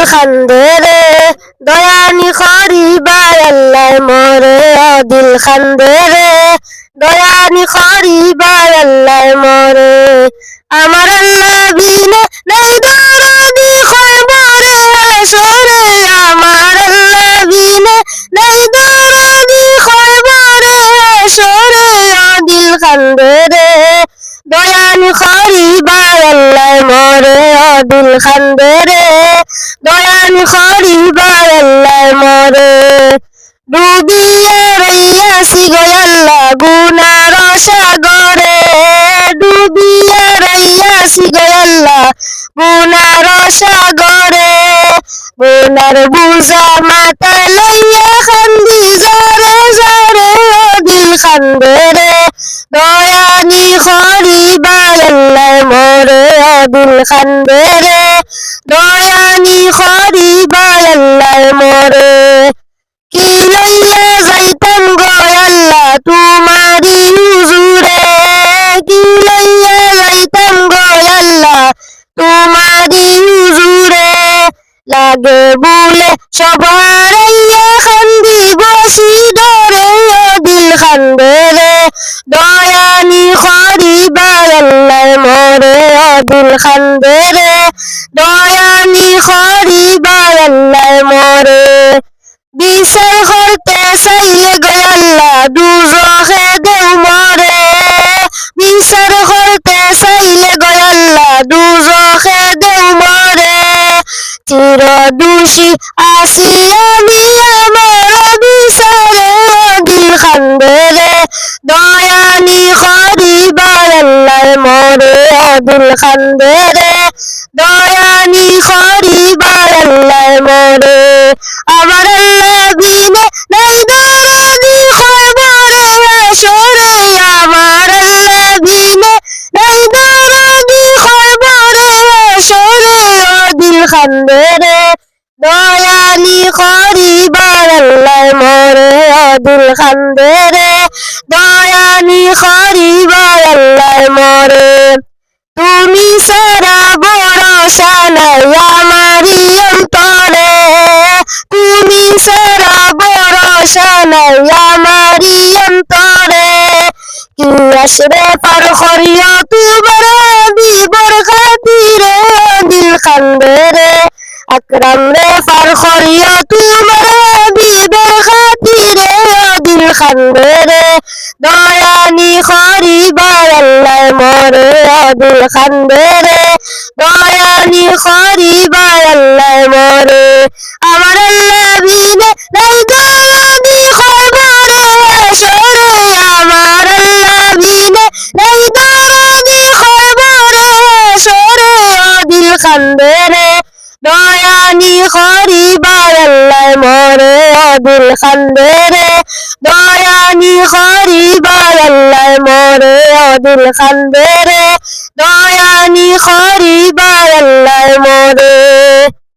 খান্দে রে দয়ানি খরিবার আল্লাহ মোরে দিল খান্দে রে দয়ানি খরিবার আল্লাহ মোরে আমার আল্লাহ বিনে নাই দরদি খবরে সরে আমার আল্লাহ বিনে নাই দরদি খবরে সরে দিল খান্দে রে দয়ানি খরিবার আল্লাহ মোরে দিল খান্দে রে দয়ানি খরিবার আল্লাহ মোরে ডুবিয়া রইয়াছি গো আল্লাহ গুনার সাগরে ডুবিয়া রইয়াছি গো আল্লাহ গুনার সাগরে গুনার বুঝা মাথা লইয়া খান্দি জরে জরে দিল খান্দে রে দয়ানি খরিবার আল্লাহ মোরে দিল খান্দে রে দয়ানি খরিবার আল্লাহ মোরে কি লইয়া যাইতাম গো আল্লাহ তোমারি হুজুরে কি লইয়া যাইতাম গো আল্লাহ তোমারি হুজুরে লাগে বলে সবার খান্দি বসি ধরে দিল খান্দে রে দয়ানি খরিবার আল্লাহ মোরে দিল খান্দে রে দয়ানি খরিবার আল্লাহ মোরে বিচার করতে চাইলে গো আল্লাহ দুজখে দেও মরে বিচার করতে চাইলে গো আল্লাহ দুজখে দেও মরে চির দোষী আছি আমি আমার বিচারে দিল খান্দে রে দয়ানি খরিবার আল্লাহ মোরে দিল খান্দে রে দয়ানি খরিবার আল্লাহ মোরে আমার আল্লাহ বিনে নাই দরদি খবরে সরে আমার আল্লাহ বিনে নাই দরদি খবরে সরে দিল খান্দে রে দয়ানি খরিবার আল্লাহ মোরে দিল খান্দে রে দয়ানি খরিবার আল্লাহ মোরে তুমি সারা ভরসা নাই আমারি অন্তরে তুমি সারা ভরসা নাই আমারি অন্তরে কি আসরে পার করিয়া তোমার বিবর খাতিরে দিল খান্দে রে আকরাম রে পার করিয়া তোমার বিবর খাতিরে দিল খান্দে রে দয়ানি খরিবার আল্লাহ মোরে দিল খান্দে রে দয়ানি খরিবার আল্লাহ মোরে আমার আল্লাহ বিনে নাই দরদি খবরে সরে আমার আল্লাহ বিনে নাই দরদি খবরে সরে দিল খান্দে রে দয়ানি খরিবার আল্লাহ মোরে দিল খান্দে রে দয়ানি খরিবার আল্লাহ মোরে দিল খান্দে রে দয়ানি খরিবার আল্লাহ মোরে